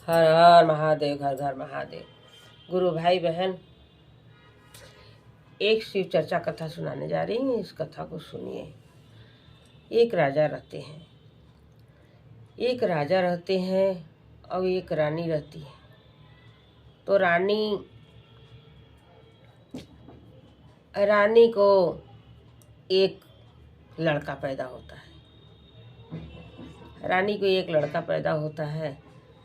हर हर महादेव, घर घर महादेव। गुरु भाई बहन, एक शिव चर्चा कथा सुनाने जा रही हूँ। इस कथा को सुनिए। एक राजा रहते हैं, और एक रानी रहती है। तो रानी को एक लड़का पैदा होता है।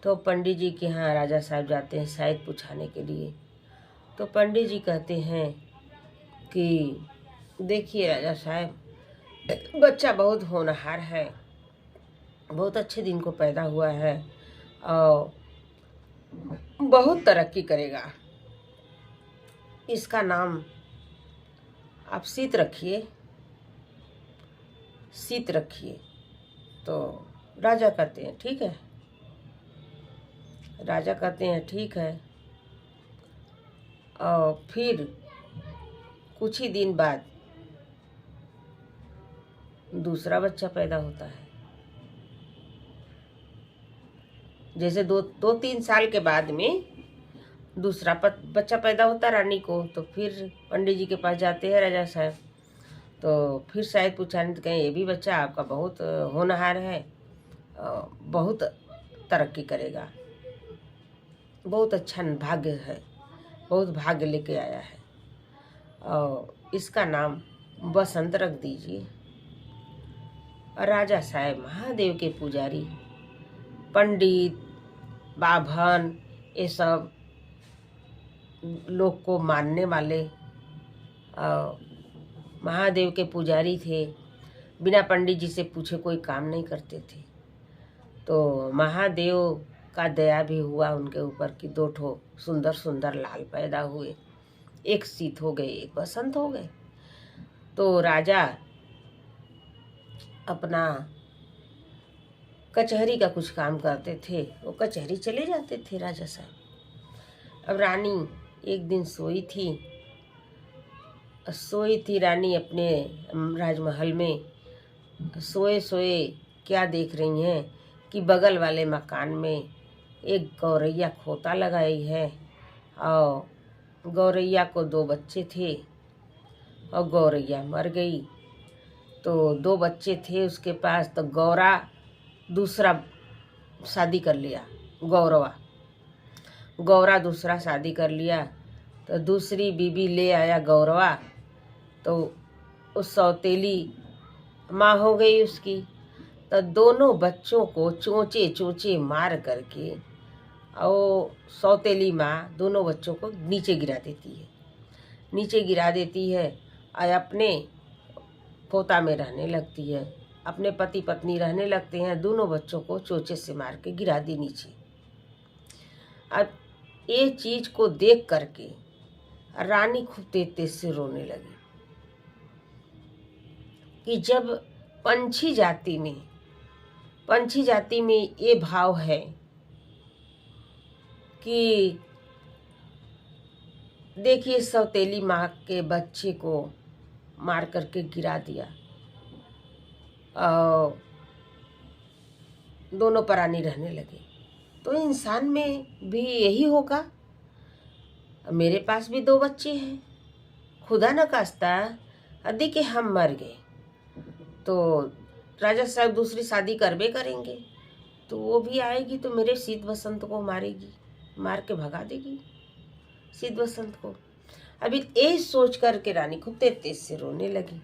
तो पंडित जी के यहाँ राजा साहब जाते हैं शायद पूछाने के लिए। तो पंडित जी कहते हैं कि देखिए राजा साहब, बच्चा बहुत होनहार है, बहुत अच्छे दिन को पैदा हुआ है और बहुत तरक्की करेगा। इसका नाम आप सीत रखिए। तो राजा कहते हैं ठीक है। और फिर कुछ ही दिन बाद दूसरा बच्चा पैदा होता है। जैसे दो तीन साल के बाद में दूसरा बच्चा पैदा होता रानी को। तो फिर पंडित जी के पास जाते हैं राजा साहब। तो फिर शायद पूछाने तो कहें ये भी बच्चा आपका बहुत होनहार है, बहुत तरक्की करेगा, बहुत अच्छा भाग्य है, बहुत भाग्य लेके आया है और इसका नाम बसंत रख दीजिए। और राजा साहब महादेव के पुजारी, पंडित, बाभन, ये सब लोग को मानने वाले महादेव के पुजारी थे। बिना पंडित जी से पूछे कोई काम नहीं करते थे। तो महादेव का दया भी हुआ उनके ऊपर कि दो ठो सुंदर सुंदर लाल पैदा हुए। एक सीत हो गए, एक बसंत हो गए। तो राजा अपना कचहरी का कुछ काम करते थे, वो कचहरी चले जाते थे राजा साहब। अब रानी एक दिन सोई थी रानी अपने राजमहल में। सोए क्या देख रही हैं कि बगल वाले मकान में एक गौरैया खोता लगाई है और गौरैया को 2 बच्चे थे और गौरैया मर गई। तो 2 बच्चे थे उसके पास। तो गौरा दूसरा शादी कर लिया, गौरा दूसरा शादी कर लिया। तो दूसरी बीबी ले आया गौरवा। तो उस सौतेली माँ हो गई उसकी। तो दोनों बच्चों को चोंचे मार करके और सौतेली माँ दोनों बच्चों को नीचे गिरा देती है और अपने पोता में रहने लगती है। अपने पति पत्नी रहने लगते हैं। दोनों बच्चों को चोंचे से मार के गिरा दी नीचे। अब ये चीज को देख करके रानी खूब तेज से रोने लगी कि जब पंछी जाति में ये भाव है कि देखिए सौतेली माँ के बच्चे को मार करके गिरा दिया और दोनों प्राणी रहने लगे। तो इंसान में भी यही होगा। मेरे पास भी 2 बच्चे हैं, खुदा न खास्ता यदि के हम मर गए तो राजा साहब दूसरी शादी करबे करेंगे। तो वो भी आएगी तो मेरे शीत बसंत को मारेगी, मार के भगा देगी शीत बसंत को। अभी यही सोच करके रानी खूब तेज से रोने लगी।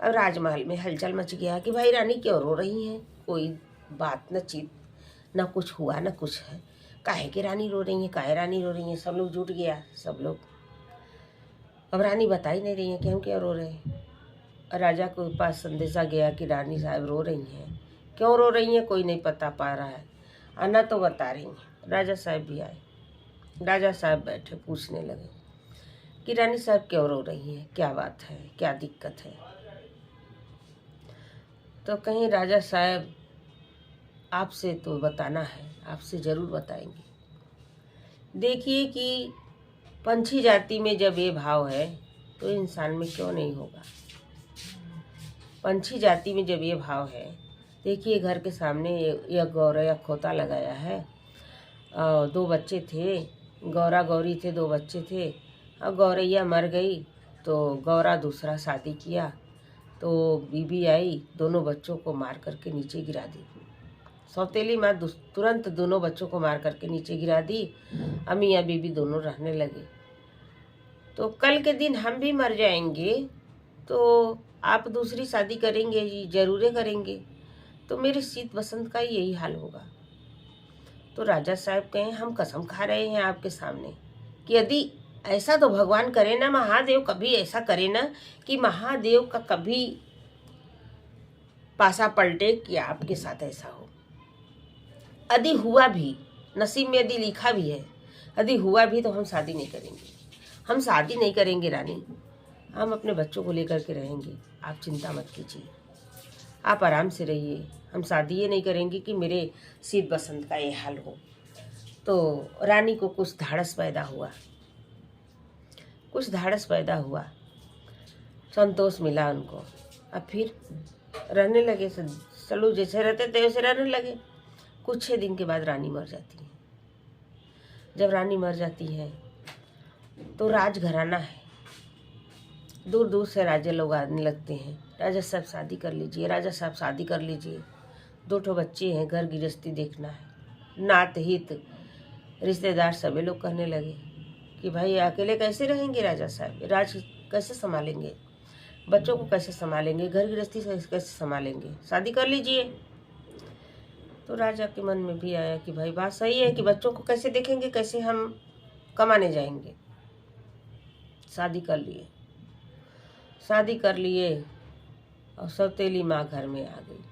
अब राजमहल में हलचल मच गया कि भाई रानी क्यों रो रही हैं, कोई बात न चीत न कुछ हुआ न कुछ है, काहे के रानी रो रही हैं। सब लोग जुट गया, सब लोग। अब रानी बता ही नहीं रही है कि हम क्यों रो रहे हैं। राजा के पास संदेशा गया कि रानी साहब रो रही हैं, क्यों रो रही हैं कोई नहीं पता पा रहा है, अन्ना तो बता रही हैं। राजा साहब भी आए। राजा साहब बैठे, पूछने लगे कि रानी साहब क्यों रो रही हैं, क्या बात है, क्या दिक्कत है। तो कहीं राजा साहब आपसे तो बताना है, आपसे ज़रूर बताएंगे। देखिए कि पंछी जाति में जब ये भाव है तो इंसान में क्यों नहीं होगा। पंछी जाति में जब ये भाव है, देखिए घर के सामने यह गौरैया खोता लगाया है दो बच्चे थे, गौरा गौरी थे, दो बच्चे थे। अब गौरैया मर गई तो गौरा दूसरा शादी किया, तो बीबी आई, दोनों बच्चों को मार करके नीचे गिरा दी। सौतेली माँ तुरंत दोनों बच्चों को मार करके नीचे गिरा दी। मियाँ बीबी दोनों रहने लगे। तो कल के दिन हम भी मर जाएंगे तो आप दूसरी शादी करेंगे जी, जरूर करेंगे, तो मेरे शीत बसंत का यही हाल होगा। तो राजा साहब कहें हम कसम खा रहे हैं आपके सामने कि यदि ऐसा तो भगवान करे ना, महादेव कभी ऐसा करे ना कि महादेव का कभी पासा पलटे कि आपके साथ ऐसा हो। यदि हुआ भी, नसीब में यदि लिखा भी है, यदि हुआ भी तो हम शादी नहीं करेंगे। हम शादी नहीं करेंगे रानी, हम अपने बच्चों को लेकर के रहेंगे, आप चिंता मत कीजिए, आप आराम से रहिए। हम शादी ये नहीं करेंगे कि मेरे शीत बसंत का ये हाल हो। तो रानी को कुछ धाड़स पैदा हुआ, संतोष मिला उनको। अब फिर रहने लगे, चलो जैसे रहते थे वैसे रहने लगे। कुछ 6 दिन के बाद रानी मर जाती है। जब रानी मर जाती है तो राजघराना है, दूर दूर से राजे लोग आने लगते हैं, राजा साहब शादी कर लीजिए, राजा साहब शादी कर लीजिए। 2 बच्चे हैं, घर गृहस्थी देखना है। नात हित रिश्तेदार सभी लोग कहने लगे कि भाई अकेले कैसे रहेंगे राजा साहब, राज कैसे संभालेंगे, बच्चों को कैसे संभालेंगे, घर गृहस्थी कैसे संभालेंगे, शादी कर लीजिए। तो राजा के मन में भी आया कि भाई बात सही है कि बच्चों को कैसे देखेंगे, कैसे हम कमाने जाएंगे। शादी कर लिए और सौतेली माँ घर में आ गई।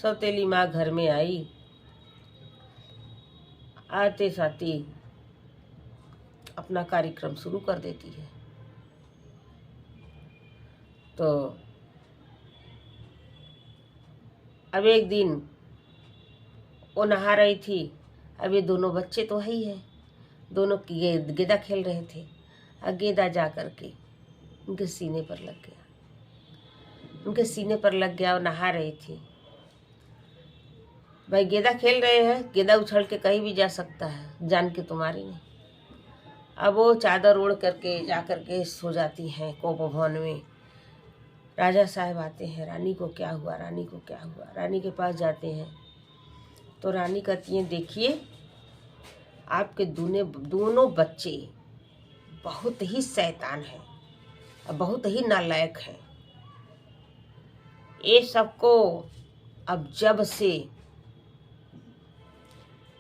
सौतेली माँ घर में आई, आते साथी अपना कार्यक्रम शुरू कर देती है। तो अब एक दिन वो नहा रही थी, अब ये दोनों बच्चे तो है ही है, दोनों गेंदा खेल रहे थे। और गेंदा जा करके उनके सीने पर लग गया, और नहा रही थी। भाई गेंदा खेल रहे हैं, गेंदा उछल के कहीं भी जा सकता है, जान के तुम्हारी नहीं। अब वो चादर ओढ़ करके जा करके सो जाती हैं कोप भवन में। राजा साहब आते हैं, रानी को क्या हुआ, रानी के पास जाते हैं। तो रानी कहती है देखिए आपके दोनों बच्चे बहुत ही शैतान हैं और बहुत ही नालायक हैं। ये सबको अब जब से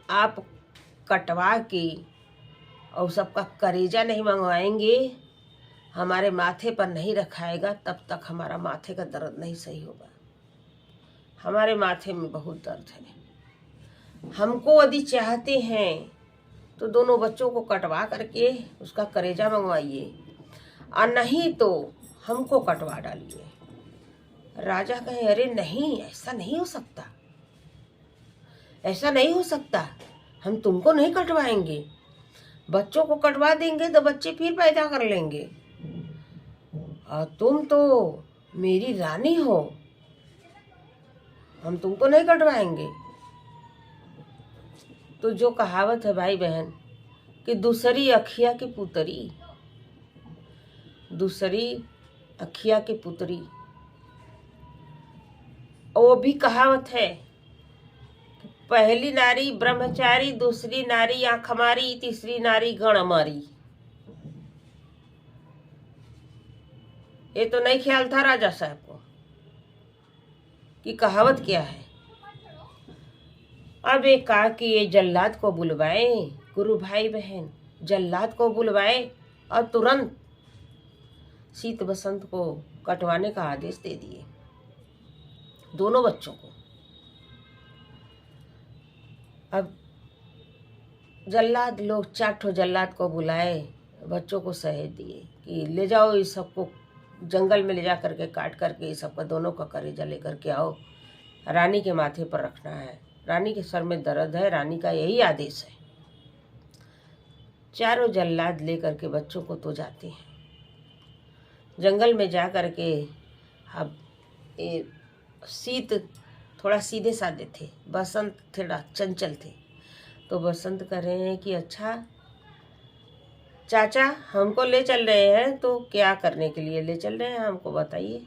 आप कटवा के और सबका करेजा नहीं मंगवाएंगे, हमारे माथे पर नहीं रखाएगा, तब तक हमारा माथे का दर्द नहीं सही होगा। हमारे माथे में बहुत दर्द है। हमको यदि चाहते हैं तो दोनों बच्चों को कटवा करके उसका करेजा मंगवाइए, और नहीं तो हमको कटवा डालिए। राजा कहे अरे नहीं, ऐसा नहीं हो सकता, हम तुमको नहीं कटवाएंगे, बच्चों को कटवा देंगे तो बच्चे फिर पैदा कर लेंगे, और तुम तो मेरी रानी हो, हम तुमको नहीं कटवाएंगे। तो जो कहावत है भाई बहन कि दूसरी अखिया की पुतरी, वो भी कहावत है, पहली नारी ब्रह्मचारी, दूसरी नारी आंख मारी, तीसरी नारी गण मारी। ये तो नहीं ख्याल था राजा साहब को कि कहावत क्या है। अब एक कहा कि ये जल्लाद को बुलवाए, गुरु भाई बहन जल्लाद को बुलवाए और तुरंत शीत बसंत को कटवाने का आदेश दे दिए दोनों बच्चों को। अब जल्लाद लोग 4 जल्लाद को बुलाए, बच्चों को सहेज दिए कि ले जाओ इस सबको जंगल में ले जा करके काट करके इस सबका दोनों का कलेजा लेकर के आओ, रानी के माथे पर रखना है, रानी के सर में दर्द है, रानी का यही आदेश है। 4 जल्लाद लेकर के बच्चों को तो जाते हैं जंगल में जा करके। अब शीत थोड़ा सीधे साधे थे, बसंत थोड़ा चंचल थे। तो बसंत कह रहे हैं कि अच्छा चाचा, हमको ले चल रहे हैं तो क्या करने के लिए ले चल रहे हैं, हमको बताइए।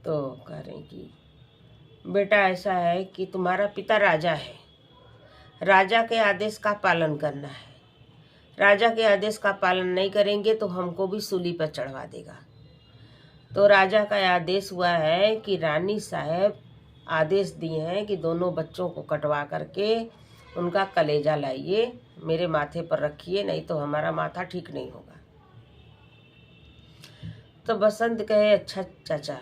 तो कह रहे हैं कि बेटा ऐसा है कि तुम्हारा पिता राजा है, राजा के आदेश का पालन करना है, राजा के आदेश का पालन नहीं करेंगे तो हमको भी सूली पर चढ़वा देगा। तो राजा का आदेश हुआ है कि रानी साहब आदेश दिए हैं कि दोनों बच्चों को कटवा करके उनका कलेजा लाइए, मेरे माथे पर रखिए, नहीं तो हमारा माथा ठीक नहीं होगा। तो बसंत कहे अच्छा चाचा,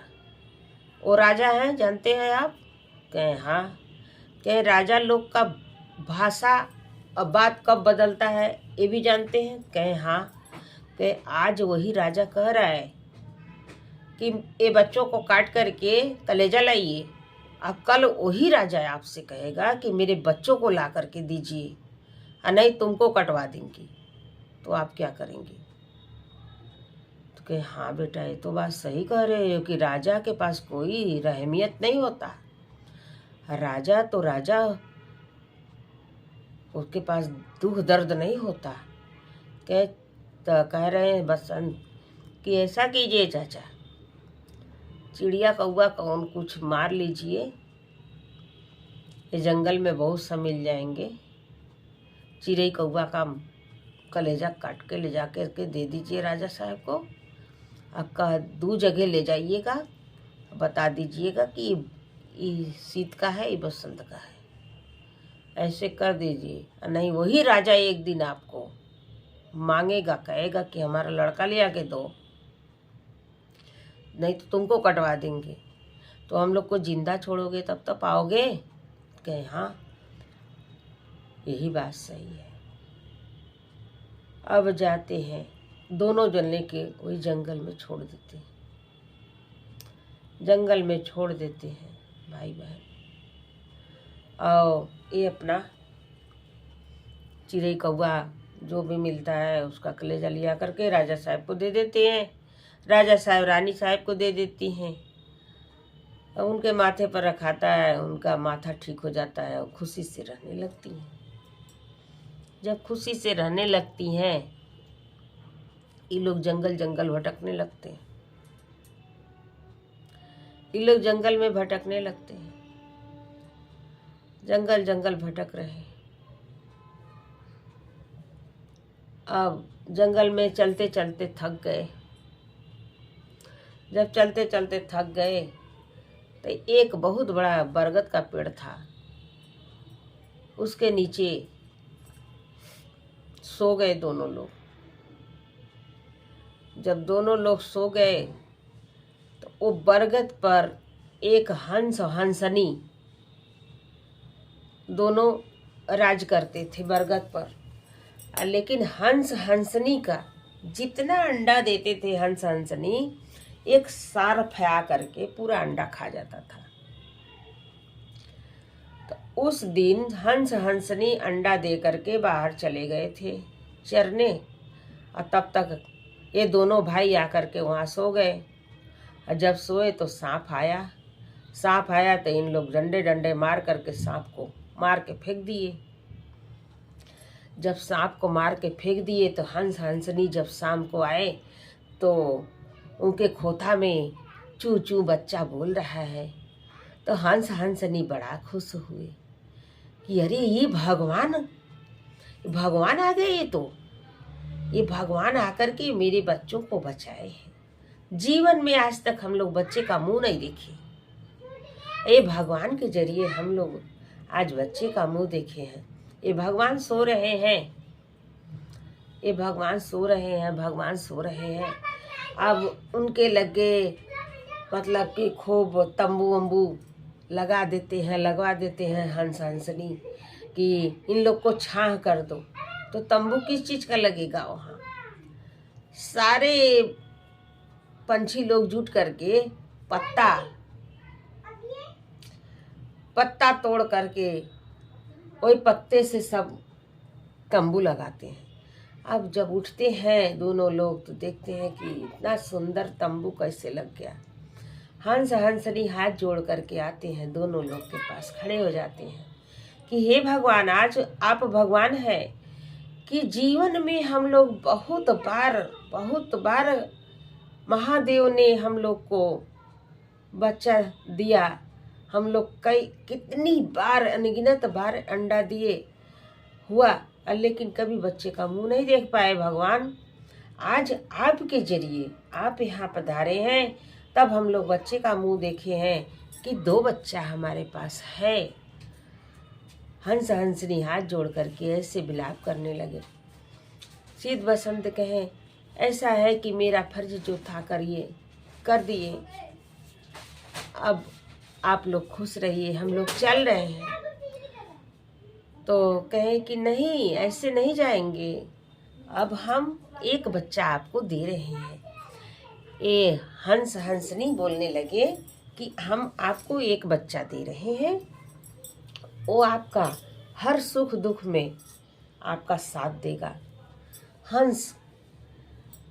वो राजा हैं जानते हैं आप? कहे हाँ। कहे राजा लोग का भाषा और बात कब बदलता है ये भी जानते हैं? कहे हाँ। कहे आज वही राजा कह रहा है कि ये बच्चों को काट करके कलेजा लाइए, अब कल वही राजा आपसे कहेगा कि मेरे बच्चों को ला करके दीजिए और नहीं तुमको कटवा देंगी, तो आप क्या करेंगे? तो कहे हाँ बेटा, ये तो बात सही कह रहे हो कि राजा के पास कोई रहमियत नहीं होता, राजा तो राजा, उसके पास दुख दर्द नहीं होता। कह रहे हैं बसंत कि ऐसा कीजिए चाचा, चिड़िया कौवा कौन कुछ मार लीजिए, ये जंगल में बहुत सा मिल जाएंगे, चिड़ई कौवा का कलेजा काट के ले जा के दे दीजिए राजा साहब को, आपका 2 जगह ले जाइएगा, बता दीजिएगा कि ये शीत का है, ये बसंत का है, ऐसे कर दीजिए। नहीं वही राजा एक दिन आपको मांगेगा, कहेगा कि हमारा लड़का ले आके दो, नहीं तो तुमको कटवा देंगे, तो हम लोग को जिंदा छोड़ोगे तब तो पाओगे? कहे हाँ यही बात सही है। अब जाते हैं, दोनों जने के वही जंगल में छोड़ देते हैं, जंगल में छोड़ देते हैं भाई बहन। और ये अपना चिड़ई कौवा जो भी मिलता है उसका कलेजा लिया करके राजा साहब को दे देते हैं, राजा साहब रानी साहब को दे देती हैं, और उनके माथे पर रखाता है, उनका माथा ठीक हो जाता है और खुशी से रहने लगती हैं। जब खुशी से रहने लगती हैं ये लोग जंगल जंगल भटकने लगते हैं, ये लोग जंगल में भटकने लगते हैं, जंगल जंगल भटक रहे हैं। अब जंगल में चलते चलते थक गए, जब चलते चलते थक गए तो एक बहुत बड़ा बरगद का पेड़ था, उसके नीचे सो गए दोनों लोग। जब दोनों लोग सो गए तो वो बरगद पर एक हंस और हंसनी दोनों राज करते थे बरगद पर, लेकिन हंस हंसनी का जितना अंडा देते थे हंस हंसनी, एक सार फया करके पूरा अंडा खा जाता था। तो उस दिन हंस हंसनी अंडा दे करके बाहर चले गए थे चरने, और तब तक ये दोनों भाई आकर के वहाँ सो गए। और जब सोए तो सांप आया, सांप आया तो इन लोग डंडे डंडे मार करके सांप को मार के फेंक दिए। जब सांप को मार के फेंक दिए तो हंस हंसनी जब शाम को आए तो उनके खोता में चू चू बच्चा बोल रहा है, तो हंस हंसनी बड़ा खुश हुए कि अरे ये भगवान आ गए, तो ये भगवान आकर के मेरे बच्चों को बचाए हैं। जीवन में आज तक हम लोग बच्चे का मुंह नहीं देखे, ये भगवान के जरिए हम लोग आज बच्चे का मुंह देखे हैं। ये भगवान सो रहे हैं, ये भगवान सो रहे हैं, भगवान सो रहे हैं। अब उनके लगे मतलब कि खूब तंबू वंबू लगवा देते हैं हंस हंसनी कि इन लोग को छाह कर दो। तो तंबू किस चीज़ का लगेगा? वहाँ सारे पंछी लोग जुट करके पत्ता तोड़ करके वही पत्ते से सब तंबू लगाते हैं। अब जब उठते हैं दोनों लोग तो देखते हैं कि इतना सुंदर तंबू कैसे लग गया। हंस हंसनी हाथ जोड़ करके आते हैं, दोनों लोग के पास खड़े हो जाते हैं कि हे भगवान, आज आप भगवान हैं कि जीवन में हम लोग बहुत बार महादेव ने हम लोग को बच्चा दिया। हम लोग कितनी बार, अनगिनत बार अंडा दिए हुआ, लेकिन कभी बच्चे का मुंह नहीं देख पाए भगवान। आज आपके जरिए आप यहाँ पधारे हैं, तब हम लोग बच्चे का मुंह देखे हैं कि 2 बच्चा हमारे पास है। हंस हंसनी हाथ जोड़ करके ऐसे विलाप करने लगे। शीत बसंत कहे, ऐसा है कि मेरा फर्ज जो था कर दिए, अब आप लोग खुश रहिए, हम लोग चल रहे हैं। तो कहे कि नहीं, ऐसे नहीं जाएंगे, अब हम एक बच्चा आपको दे रहे हैं। ये हंस हंसनी बोलने लगे कि हम आपको एक बच्चा दे रहे हैं, वो आपका हर सुख दुख में आपका साथ देगा। हंस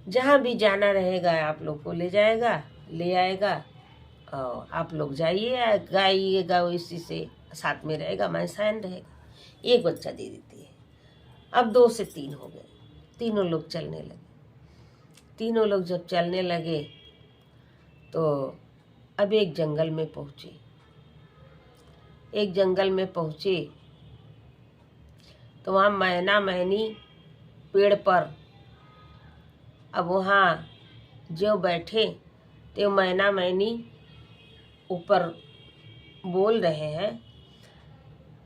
जहाँ भी जाना रहेगा आप लोग को ले जाएगा, ले आएगा, और आप लोग जाइए गाइएगा, इसी से साथ में रहेगा, मैसान रहेगा। एक बच्चा दे देती है। अब 2 से 3 हो गए, तीनों लोग चलने लगे। तीनों लोग जब चलने लगे तो अब एक जंगल में पहुँचे। तो वहाँ मैना मैनी पेड़ पर, अब वहाँ जो बैठे तो मैना मैनी ऊपर बोल रहे हैं,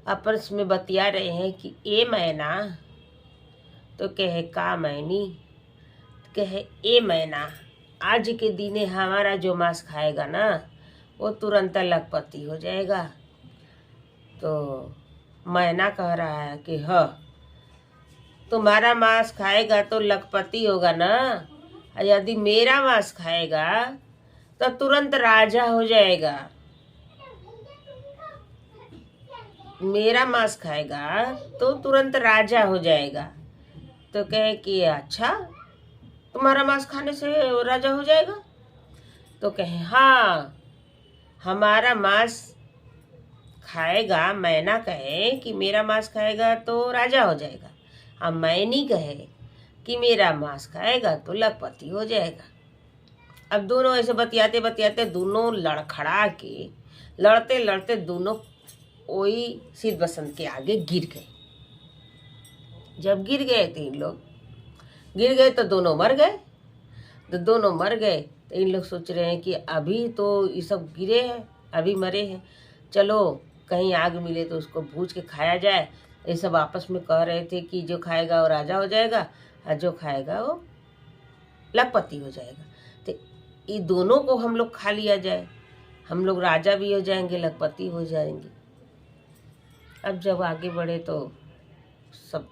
आपस में बतिया रहे हैं कि ए मैना, तो कहे का मैनी, कहे ए मैना, आज के दिने हमारा जो मांस खाएगा ना, वो तुरंत लखपति हो जाएगा। तो मैना कह रहा है कि हाँ, तुम्हारा मांस खाएगा तो लखपति होगा ना, और यदि मेरा मांस खाएगा तो तुरंत राजा हो जाएगा। मेरा मांस खाएगा तो तुरंत राजा हो जाएगा। तो कहे कि अच्छा, तुम्हारा मांस खाने से राजा हो जाएगा? तो कहे हाँ, हमारा मांस खाएगा। मैना कहे कि मेरा मांस खाएगा तो राजा हो जाएगा, अब मैनी कहे कि मेरा मांस खाएगा तो लखपति हो जाएगा। अब दोनों ऐसे बतियाते बतियाते दोनों लड़खड़ा के, लड़ते लड़ते दोनों वही शीत बसंत के आगे गिर गए। जब गिर गए, 3 लोग गिर गए तो दोनों मर गए। तो इन लोग सोच रहे हैं कि अभी तो ये सब गिरे हैं, अभी मरे हैं, चलो कहीं आग मिले तो उसको भूज के खाया जाए। ये सब आपस में कह रहे थे कि जो खाएगा वो राजा हो जाएगा, और जो खाएगा वो लखपति हो जाएगा। तो ये दोनों को हम लोग खा लिया जाए, हम लोग राजा भी हो जाएंगे, लखपति हो जाएंगे। अब जब आगे बढ़े तो सब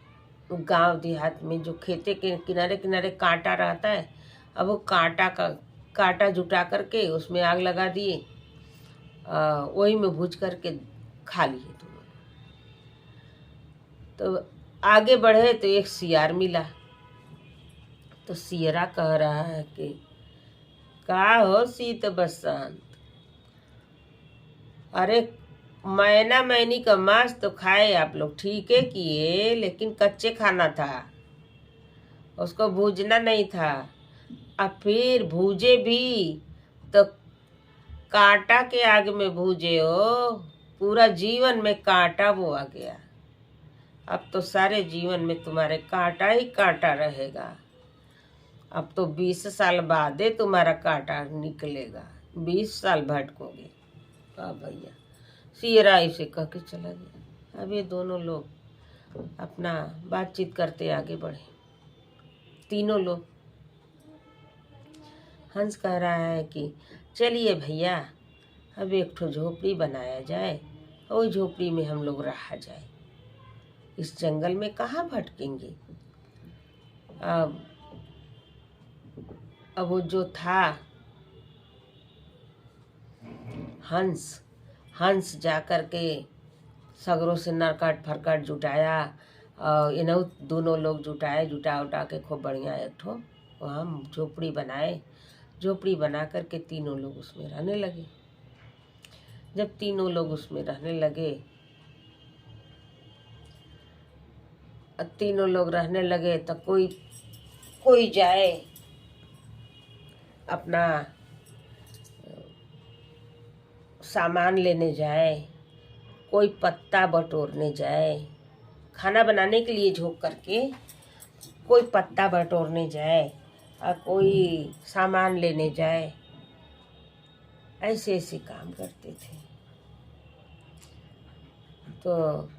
गांव देहात में जो खेते के किनारे किनारे कांटा रहता है, अब वो कांटा जुटा करके उसमें आग लगा दिए, वही में भूज करके खा लिए दोनों। तो आगे बढ़े तो एक सियार मिला। तो सियरा कह रहा है कि का हो शीत बसंत, अरे मैना मैनी का मांस तो खाए आप लोग, ठीक है किए, लेकिन कच्चे खाना था, उसको भूजना नहीं था। अब फिर भूजे भी तो कांटा के आग में भूजे हो, पूरा जीवन में कांटा वो आ गया। अब तो सारे जीवन में तुम्हारे कांटा ही कांटा रहेगा। अब तो 20 साल बाद तुम्हारा कांटा निकलेगा, 20 साल भटकोगे। वाह भैया, सियरा इसे कह के चला गया। अब ये दोनों लोग अपना बातचीत करते आगे बढ़े। तीनों लोग, हंस कह रहा है कि चलिए भैया, अब एक ठो झोपड़ी बनाया जाए, और झोपड़ी में हम लोग रहा जाए, इस जंगल में कहाँ भटकेंगे। अब वो जो था हंस जा कर के सगरों से नरकट फरकट जुटाया, और इन्हों दोनों लोग जुटा उटा के खूब बढ़िया एक ठो वहाँ झोपड़ी बनाए। झोपड़ी बना करके तीनों लोग उसमें रहने लगे। जब तीनों लोग उसमें रहने लगे तीनों लोग रहने लगे तो कोई कोई जाए अपना सामान लेने जाए, कोई पत्ता बटोरने जाए, खाना बनाने के लिए झोंक करके कोई पत्ता बटोरने जाए और कोई सामान लेने जाए। ऐसे ऐसे काम करते थे। तो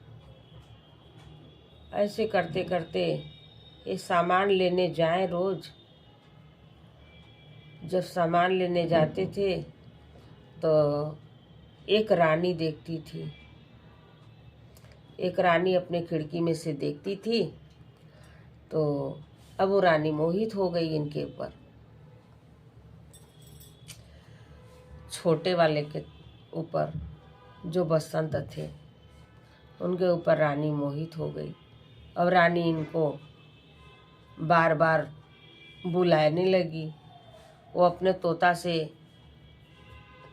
ऐसे करते करते ये सामान लेने जाए रोज। जब सामान लेने जाते थे तो एक रानी देखती थी, एक रानी अपने खिड़की में से देखती थी। तो अब वो रानी मोहित हो गई इनके ऊपर, छोटे वाले के ऊपर, जो बसंत थे उनके ऊपर रानी मोहित हो गई। अब रानी इनको बार बार बुलाने लगी। वो अपने तोता से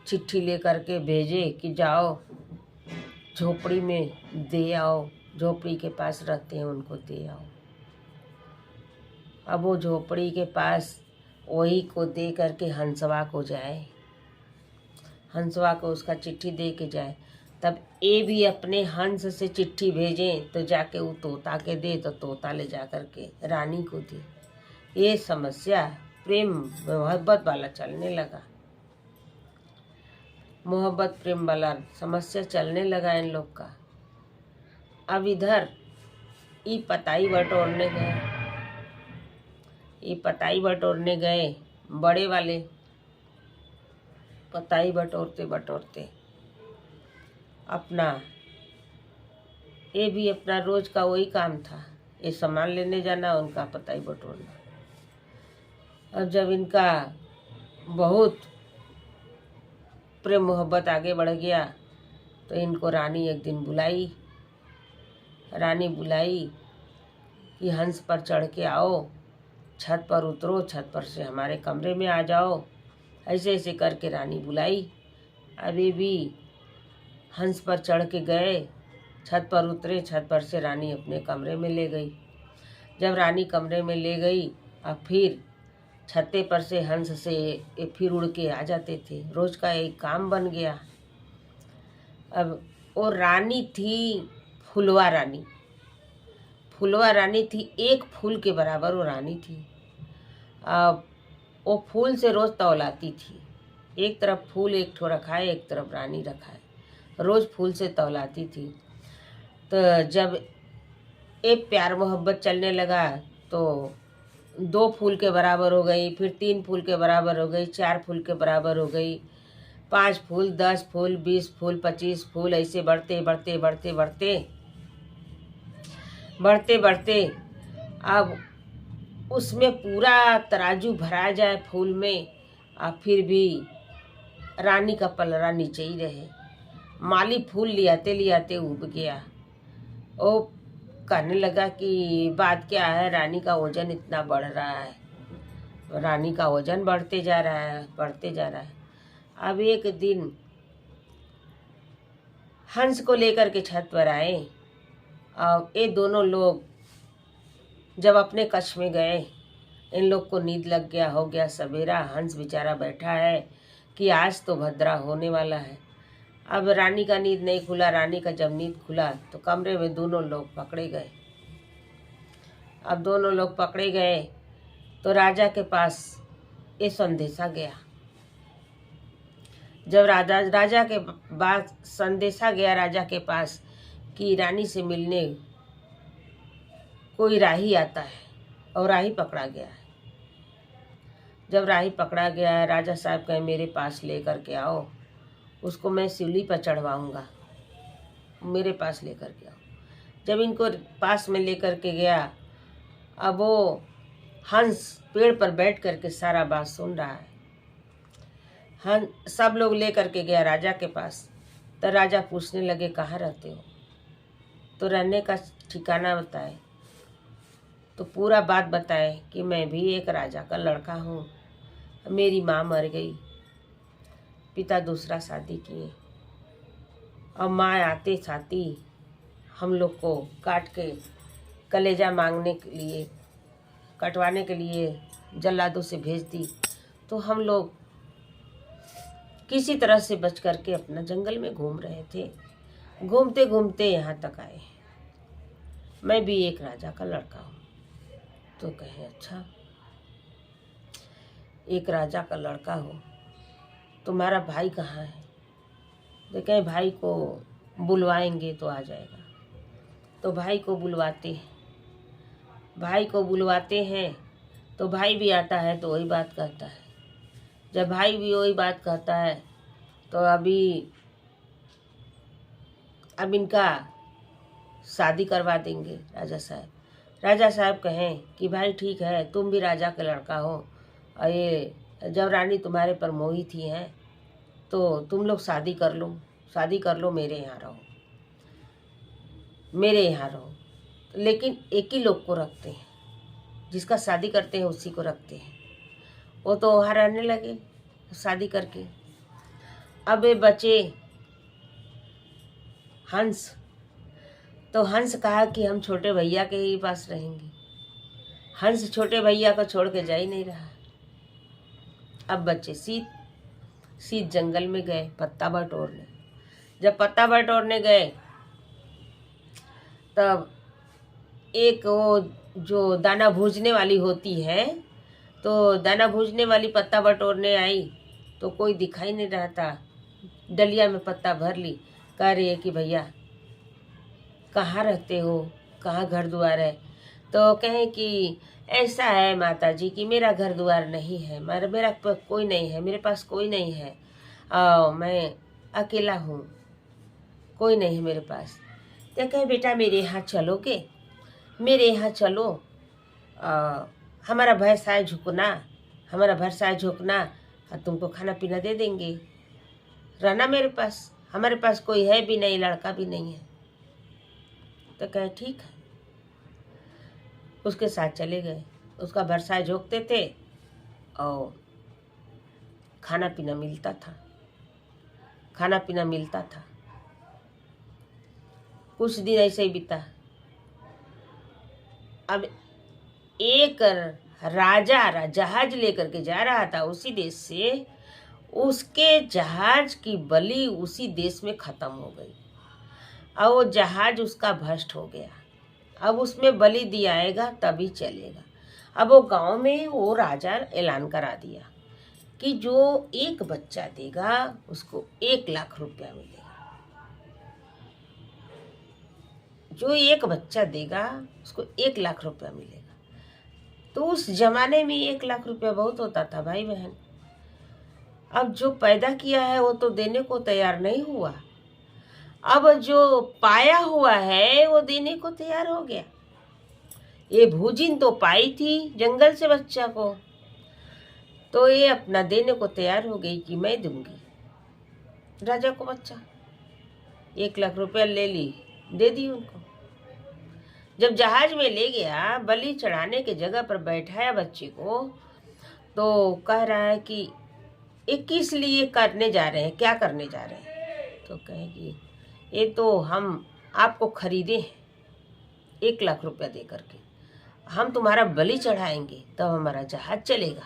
चिट्ठी ले करके भेजे कि जाओ झोपड़ी में दे आओ, झोपड़ी के पास रहते हैं उनको दे आओ। अब वो झोपड़ी के पास वही को दे करके हंसवा को जाए, हंसवा को उसका चिट्ठी दे के जाए। तब ये भी अपने हंस से चिट्ठी भेजें तो जाके वो तोता के दे, तो तोता ले जा करके रानी को दे। ये समस्या प्रेम मोहब्बत वाला चलने लगा, मोहब्बत प्रेम वाला समस्या चलने लगा इन लोग का। अब इधर ये पताई बटोरने गए, ये पताई बटोरने गए बड़े वाले। पताई बटोरते बटोरते अपना ये भी अपना रोज का वही काम था, ये सामान लेने जाना, उनका पताई बटोरना। अब जब इनका बहुत प्रेम मोहब्बत आगे बढ़ गया तो इनको रानी एक दिन बुलाई। रानी बुलाई कि हंस पर चढ़ के आओ, छत पर उतरो, छत पर से हमारे कमरे में आ जाओ। ऐसे ऐसे करके रानी बुलाई। अभी भी हंस पर चढ़ के गए, छत पर उतरे, छत पर से रानी अपने कमरे में ले गई। जब रानी कमरे में ले गई, अब फिर छत्ते पर से हंस से ये फिर उड़ के आ जाते थे। रोज का एक काम बन गया। अब वो रानी थी फुलवा रानी, फुलवा रानी थी, एक फूल के बराबर वो रानी थी। अब वो फूल से रोज तौलाती थी, एक तरफ फूल एक ठो रखा है, एक तरफ रानी रखा है, रोज फूल से तौलाती थी। तो जब एक प्यार मोहब्बत चलने लगा तो 2 फूल के बराबर हो गई, फिर 3 फूल के बराबर हो गई, 4 फूल के बराबर हो गई, 5 फूल, 10 फूल, 20 फूल, 25 फूल, ऐसे बढ़ते बढ़ते बढ़ते बढ़ते बढ़ते बढ़ते अब उसमें पूरा तराजू भरा जाए फूल में, और फिर भी रानी का पलड़ा नीचे ही रहे। माली फूल लियाते उब गया। वो कहने लगा कि बात क्या है, रानी का वजन इतना बढ़ रहा है, रानी का वजन बढ़ते जा रहा है, बढ़ते जा रहा है। अब एक दिन हंस को लेकर के छत पर आए और ये दोनों लोग जब अपने कक्ष में गए, इन लोग को नींद लग गया, हो गया सवेरा। हंस बेचारा बैठा है कि आज तो भद्रा होने वाला है। अब रानी का नींद नहीं खुला। रानी का जब नींद खुला तो कमरे में दोनों लोग पकड़े गए। अब दोनों लोग पकड़े गए तो राजा के पास ये संदेशा गया। जब राजा के बाद संदेशा गया राजा के पास कि रानी से मिलने कोई राही आता है, और राही पकड़ा गया है। जब राही पकड़ा गया है, राजा साहब कहे मेरे पास ले करके आओ, उसको मैं सिवली पर चढ़वाऊँगा, मेरे पास लेकर के आओ। जब इनको पास में लेकर के गया, अब वो हंस पेड़ पर बैठ करके सारा बात सुन रहा है। सब लोग लेकर के गया राजा के पास। तो राजा पूछने लगे कहाँ रहते हो, तो रहने का ठिकाना बताए, तो पूरा बात बताए कि मैं भी एक राजा का लड़का हूँ, मेरी माँ मर गई, पिता दूसरा शादी किए, और माँ आते साथी हम लोग को कलेजा मांगने के लिए, कटवाने के लिए जल्लादों से भेज दी। तो हम लोग किसी तरह से बच करके अपना जंगल में घूम रहे थे। घूमते घूमते यहाँ तक आए। मैं भी एक राजा का लड़का हूँ। तो कहे अच्छा, एक राजा का लड़का हो, तुम्हारा भाई कहाँ है? तो कहे भाई को बुलवाएंगे तो आ जाएगा। तो भाई को बुलवाते हैं। भाई को बुलवाते हैं तो भाई भी आता है तो वही बात कहता है। जब भाई भी वही बात कहता है तो अब इनका शादी करवा देंगे राजा साहब। राजा साहब कहें कि भाई ठीक है, तुम भी राजा का लड़का हो और ये जब रानी तुम्हारे पर मोही थी हैं तो तुम लोग शादी कर लो, मेरे यहाँ रहो, मेरे यहाँ रहो। लेकिन एक ही लोग को रखते हैं, जिसका शादी करते हैं उसी को रखते हैं। वो तो वहाँ रहने लगे शादी करके। अब ये बचे हंस। तो हंस कहा कि हम छोटे भैया के ही पास रहेंगे। हंस छोटे भैया को छोड़ के जा ही नहीं रहा। अब बच्चे सीत जंगल में गए पत्ता बटोरने। जब पत्ता बटोरने गए तब एक वो जो दाना भूजने वाली होती है, तो दाना भूजने वाली पत्ता बटोरने आई तो कोई दिखाई नहीं रहा था। डलिया में पत्ता भर ली। कह रही है कि भैया कहाँ रहते हो, कहाँ घर द्वार है? तो कहें कि ऐसा है माता जी कि मेरा घर द्वार नहीं है, मेरा कोई नहीं है, मेरे पास कोई नहीं है, मैं अकेला हूँ, कोई नहीं है मेरे पास। तो कहे बेटा मेरे यहाँ चलोगे? मेरे यहाँ चलो, हमारा भरसाए झुकना और तुमको खाना पीना दे देंगे। रहना मेरे पास, हमारे पास कोई है भी नहीं, लड़का भी नहीं है। तो कहे ठीक है। उसके साथ चले गए। उसका भरसाए झोंकते थे और खाना पीना मिलता था। कुछ दिन ऐसे ही बीता। अब एक राजा जहाज लेकर के जा रहा था उसी देश से। उसके जहाज की बलि उसी देश में खत्म हो गई और वो जहाज उसका भ्रष्ट हो गया। अब उसमें बलि दियाएगा तभी चलेगा। अब वो गांव में वो राजा ऐलान करा दिया कि जो एक बच्चा देगा उसको 1 लाख रुपया मिलेगा। जो एक बच्चा देगा उसको 1 लाख रुपया मिलेगा। तो उस जमाने में 1 लाख रुपया बहुत होता था भाई बहन। अब जो पैदा किया है वो तो देने को तैयार नहीं हुआ। अब जो पाया हुआ है वो देने को तैयार हो गया। ये भूजिन तो पाई थी जंगल से बच्चा को, तो ये अपना देने को तैयार हो गई कि मैं दूंगी राजा को बच्चा। 1 लाख रुपया ले ली, दे दी उनको। जब जहाज में ले गया, बलि चढ़ाने के जगह पर बैठाया बच्चे को, तो कह रहा है कि ये किस लिए करने जा रहे हैं, क्या करने जा रहे हैं? तो कहेगी ये तो हम आपको खरीदे हैं 1 लाख रुपया दे करके। हम तुम्हारा बलि चढ़ाएंगे तब हमारा जहाज चलेगा।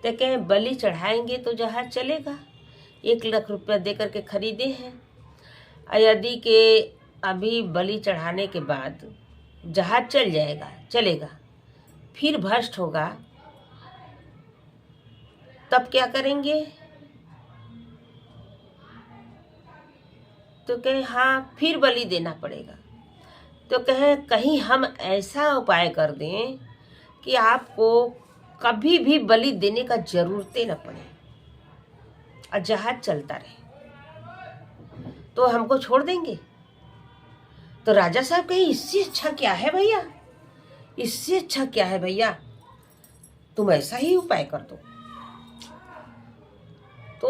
तो कहें बलि चढ़ाएंगे तो जहाज चलेगा, 1 लाख रुपया दे करके खरीदे हैं। यदि के अभी बलि चढ़ाने के बाद जहाज चलेगा, फिर भ्रष्ट होगा, तब क्या करेंगे? तो कहे हाँ, फिर बलि देना पड़ेगा। तो कहे कहीं हम ऐसा उपाय कर दें कि आपको कभी भी बलि देने का जरूरत न पड़े और जहाज चलता रहे, तो हमको छोड़ देंगे। तो राजा साहब कहे इससे अच्छा क्या है भैया, इससे अच्छा क्या है भैया, तुम ऐसा ही उपाय कर दो।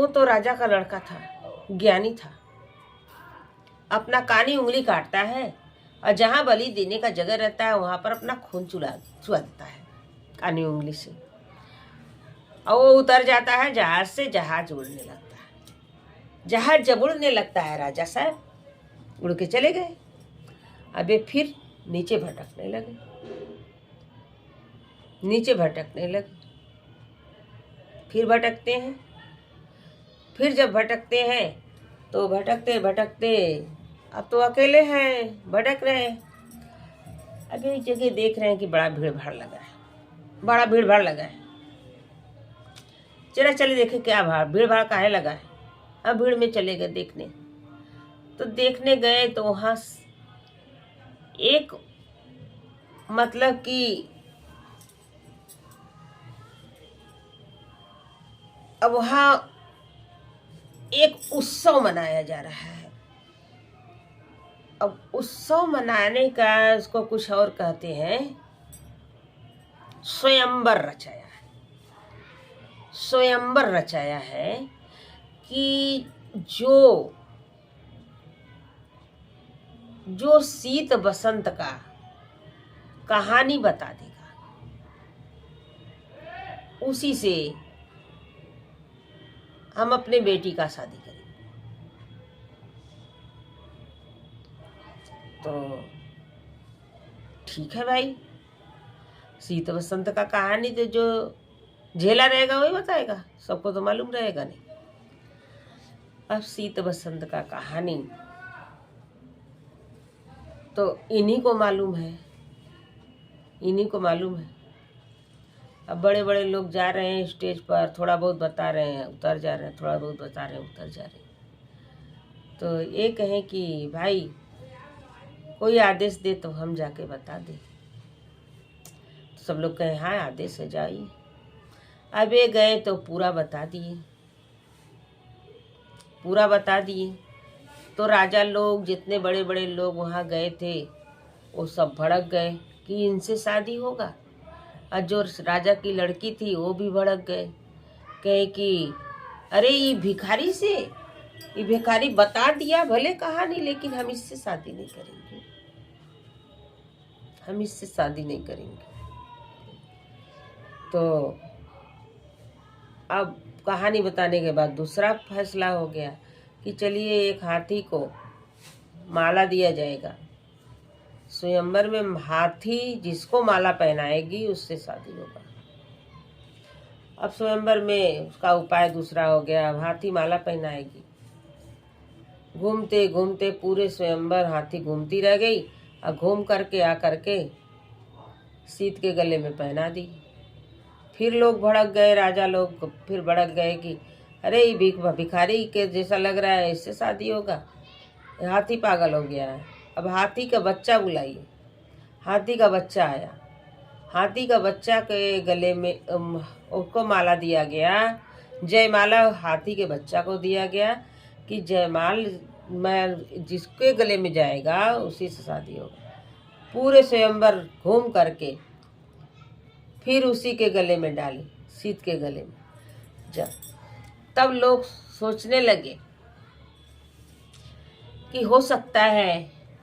तो राजा का लड़का था, ज्ञानी था, अपना कानी उंगली काटता है और जहाँ बलि देने का जगह रहता है वहाँ पर अपना खून चुआ देता है कानी उंगली से, और वो उतर जाता है जहाज से। जहाज उड़ने लगता है। जहाज जब उड़ने लगता है, राजा साहब उड़ के चले गए। अबे फिर नीचे भटकने लगे, नीचे भटकने लगे। फिर भटकते हैं, फिर जब भटकते हैं तो भटकते भटकते अब तो अकेले हैं, भटक रहे हैं। अब एक जगह देख रहे हैं कि बड़ा भीड़ भाड़ लगा है, बड़ा भीड़ भाड़ लगा है। चला चले देखे क्या भीड़ भाड़ काहे लगा है। अब भीड़ में चले गए देखने। तो देखने गए तो वहाँ एक मतलब कि अब वहाँ एक उत्सव मनाया जा रहा है। अब उत्सव मनाने का उसको कुछ और कहते हैं, स्वयंवर रचाया है। स्वयंवर रचाया है कि जो शीत बसंत का कहानी बता देगा, उसी से हम अपने बेटी का शादी करेंगे। तो ठीक है भाई, शीत बसंत का कहानी तो जो झेला रहेगा वही बताएगा, सबको तो मालूम रहेगा नहीं। अब शीत बसंत का कहानी तो इन्हीं को मालूम है, इन्हीं को मालूम है। अब बड़े बड़े लोग जा रहे हैं स्टेज पर, थोड़ा बहुत बता रहे हैं, उतर जा रहे हैं, थोड़ा बहुत बता रहे हैं, उतर जा रहे हैं। तो ये कहें कि भाई कोई आदेश दे तो हम जाके बता दें। तो सब लोग कहें हाँ आदेश है, जाइए। अब ये गए तो पूरा बता दिए, पूरा बता दिए। तो राजा लोग, जितने बड़े बड़े लोग वहाँ गए थे, वो सब भड़क गए कि इनसे शादी होगा। और जो राजा की लड़की थी वो भी भड़क गए, कहे कि अरे ये भिखारी से, ये भिखारी बता दिया भले कहानी, लेकिन हम इससे शादी नहीं करेंगे, हम इससे शादी नहीं करेंगे। तो अब कहानी बताने के बाद दूसरा फैसला हो गया कि चलिए एक हाथी को माला दिया जाएगा, स्वयंवर में हाथी जिसको माला पहनाएगी उससे शादी होगा। अब स्वयंवर में उसका उपाय दूसरा हो गया, अब हाथी माला पहनाएगी। घूमते घूमते पूरे स्वयंवर हाथी घूमती रह गई और घूम करके आ करके सीत के गले में पहना दी। फिर लोग भड़क गए, राजा लोग फिर भड़क गए कि अरे ये भिखारी के जैसा लग रहा है, इससे शादी होगा, हाथी पागल हो गया है। अब हाथी का बच्चा बुलाइए। हाथी का बच्चा आया, हाथी का बच्चा के गले में उसको माला दिया गया, जयमाला हाथी के बच्चा को दिया गया कि जयमाल मैं जिसके गले में जाएगा उसी से शादी होगा। पूरे स्वयंवर घूम करके फिर उसी के गले में डाली, सीत के गले में। तब लोग सोचने लगे कि हो सकता है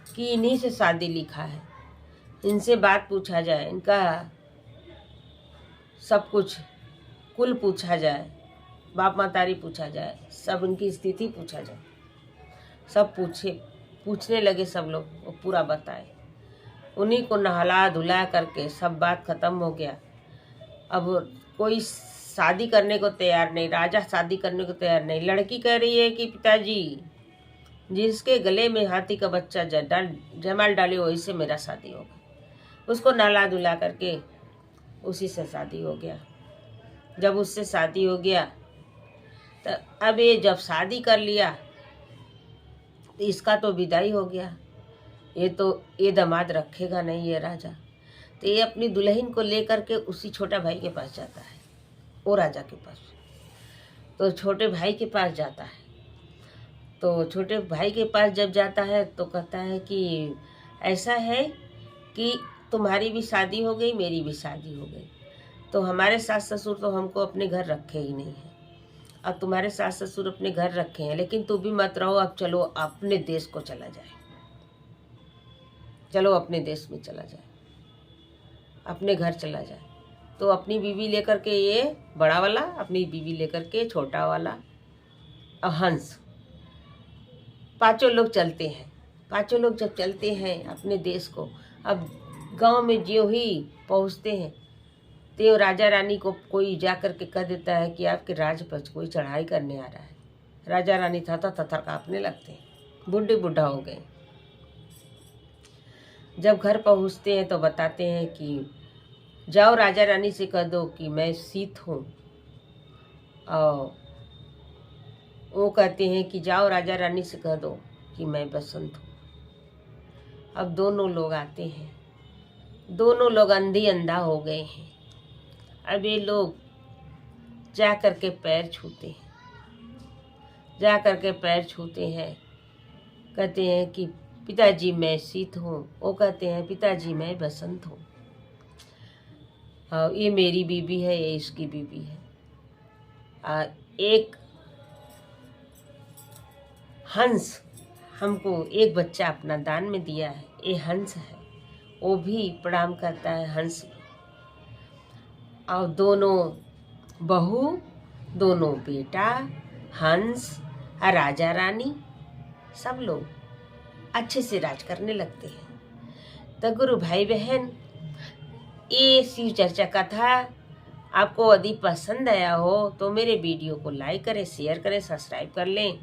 कि इन्हीं से शादी लिखा है, इनसे बात पूछा जाए, इनका सब कुछ कुल पूछा जाए, बाप मातारी पूछा जाए, सब इनकी स्थिति पूछा जाए। सब पूछने लगे सब लोग, वो पूरा बताए। उन्हीं को नहला धुला करके सब बात खत्म हो गया। अब कोई शादी करने को तैयार नहीं, राजा शादी करने को तैयार नहीं। लड़की कह रही है कि पिताजी जिसके गले में हाथी का बच्चा जयमाल डाले वही से मेरा शादी होगा। उसको नहला धुला करके उसी से शादी हो गया। जब उससे शादी हो गया तो अब ये जब शादी कर लिया तो इसका तो विदाई हो गया। ये दामाद रखेगा नहीं ये राजा, तो ये अपनी दुल्हन को लेकर के उसी छोटा भाई के पास जाता है, वो राजा के पास। तो छोटे भाई के पास जाता है, तो छोटे भाई के पास जब जाता है तो कहता है कि ऐसा है कि तुम्हारी भी शादी हो गई, मेरी भी शादी हो गई, तो हमारे सास ससुर तो हमको अपने घर रखे ही नहीं है। अब तुम्हारे सास ससुर अपने घर रखे हैं, लेकिन तू भी मत रहो, अब चलो अपने देश को चला जाए, चलो अपने देश में चला जाए, अपने घर चला जाए। तो अपनी बीवी लेकर के, ये बड़ा वाला अपनी बीवी लेकर के, छोटा वाला हंस, पांचों लोग चलते हैं। पांचों लोग जब चलते हैं अपने देश को, अब गांव में जो ही पहुंचते हैं तो राजा रानी को कोई जा कर के कह देता है कि आपके राज पर कोई चढ़ाई करने आ रहा है। राजा रानी थर थर काँपने लगते हैं, बूढ़े बूढ़ा हो गए। जब घर पहुंचते हैं तो बताते हैं कि जाओ राजा रानी से कह दो कि मैं शीत हूँ, और वो कहते हैं कि जाओ राजा रानी से कह दो कि मैं बसंत हूँ। अब दोनों लोग आते हैं, दोनों लोग अंधी अंधा हो गए हैं। अब ये लोग जा कर के पैर छूते हैं, जा कर के पैर छूते हैं, कहते हैं कि पिताजी मैं शीत हूँ। वो कहते हैं पिताजी मैं बसंत हूँ। ये मेरी बीबी है, ये इसकी बीबी है। एक हंस हमको एक बच्चा अपना दान में दिया है, ये हंस है, वो भी प्रणाम करता है हंस। और दोनों बहू, दोनों बेटा, हंस और राजा रानी सब लोग अच्छे से राज करने लगते हैं। तो गुरु भाई बहन, ये शिव चर्चा कथा आपको यदि पसंद आया हो तो मेरे वीडियो को लाइक करें, शेयर करें, सब्सक्राइब कर लें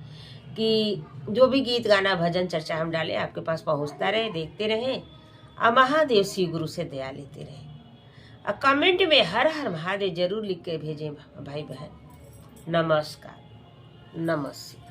कि जो भी गीत गाना भजन चर्चा हम डालें आपके पास पहुंचता रहे, देखते रहें और महादेव शिव गुरु से दया लेते रहें। और कमेंट में हर हर महादेव जरूर लिख के भेजें भाई बहन। नमस्कार, नमस्ते।